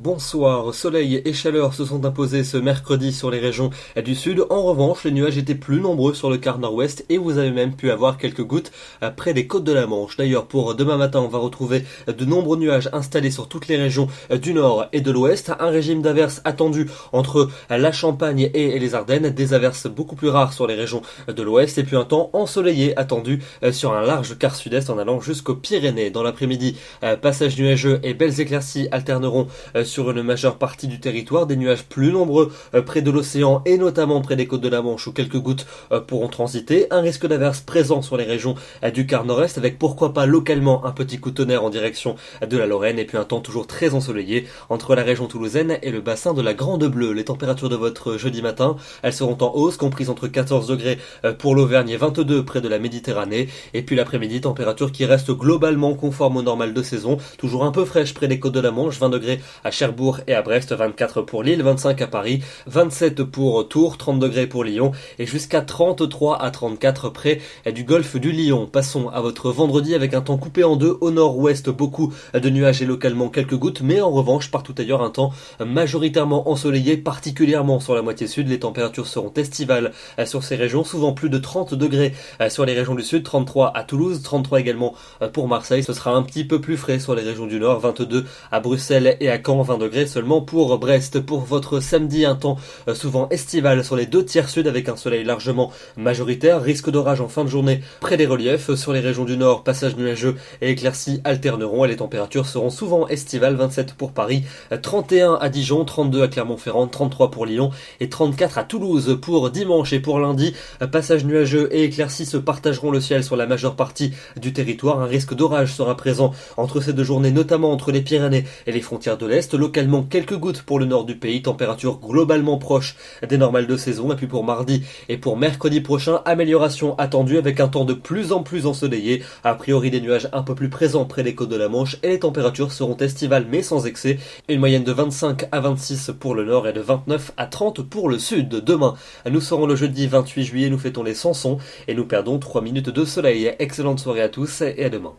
Bonsoir, soleil et chaleur se sont imposés ce mercredi sur les régions du sud. En revanche, les nuages étaient plus nombreux sur le quart nord-ouest et vous avez même pu avoir quelques gouttes près des côtes de la Manche. D'ailleurs, pour demain matin, on va retrouver de nombreux nuages installés sur toutes les régions du nord et de l'ouest. Un régime d'averses attendu entre la Champagne et les Ardennes. Des averses beaucoup plus rares sur les régions de l'ouest et puis un temps ensoleillé attendu sur un large quart sud-est en allant jusqu'aux Pyrénées. Dans l'après-midi, passage nuageux et belles éclaircies alterneront sur une majeure partie du territoire, des nuages plus nombreux près de l'océan et notamment près des côtes de la Manche où quelques gouttes pourront transiter. Un risque d'averse présent sur les régions du quart nord-est avec pourquoi pas localement un petit coup de tonnerre en direction de la Lorraine et puis un temps toujours très ensoleillé entre la région toulousaine et le bassin de la Grande Bleue. Les températures de votre jeudi matin, elles seront en hausse, comprises entre 14 degrés pour l'Auvergne et 22 près de la Méditerranée. Et puis l'après-midi, température qui reste globalement conforme au normal de saison, toujours un peu fraîche près des côtes de la Manche, 20 degrés à Cherbourg et à Brest, 24 pour Lille, 25 à Paris, 27 pour Tours, 30 degrés pour Lyon et jusqu'à 33 à 34 près du golfe du Lion. Passons à votre vendredi avec un temps coupé en deux. Au nord-ouest, beaucoup de nuages et localement quelques gouttes, mais en revanche, partout ailleurs, un temps majoritairement ensoleillé, particulièrement sur la moitié sud. Les températures seront estivales sur ces régions, souvent plus de 30 degrés sur les régions du sud, 33 à Toulouse, 33 également pour Marseille. Ce sera un petit peu plus frais sur les régions du nord, 22 à Bruxelles et à Caen, 20 degrés seulement pour Brest. Pour votre samedi, un temps souvent estival sur les deux tiers sud avec un soleil largement majoritaire, risque d'orage en fin de journée près des reliefs. Sur les régions du nord, passage nuageux et éclaircies alterneront et les températures seront souvent estivales, 27 pour Paris, 31 à Dijon, 32 à Clermont-Ferrand, 33 pour Lyon et 34 à Toulouse. Pour dimanche et pour lundi, passage nuageux et éclaircies se partageront le ciel sur la majeure partie du territoire. Un risque d'orage sera présent entre ces deux journées, notamment entre les Pyrénées et les frontières de l'Est. Localement, quelques gouttes pour le nord du pays, température globalement proche des normales de saison. Et puis pour mardi et pour mercredi prochain, amélioration attendue avec un temps de plus en plus ensoleillé. A priori, des nuages un peu plus présents près des côtes de la Manche et les températures seront estivales mais sans excès. Une moyenne de 25 à 26 pour le nord et de 29 à 30 pour le sud. Demain, nous serons le jeudi 28 juillet, nous fêtons les Sansons et nous perdons 3 minutes de soleil. Excellente soirée à tous et à demain.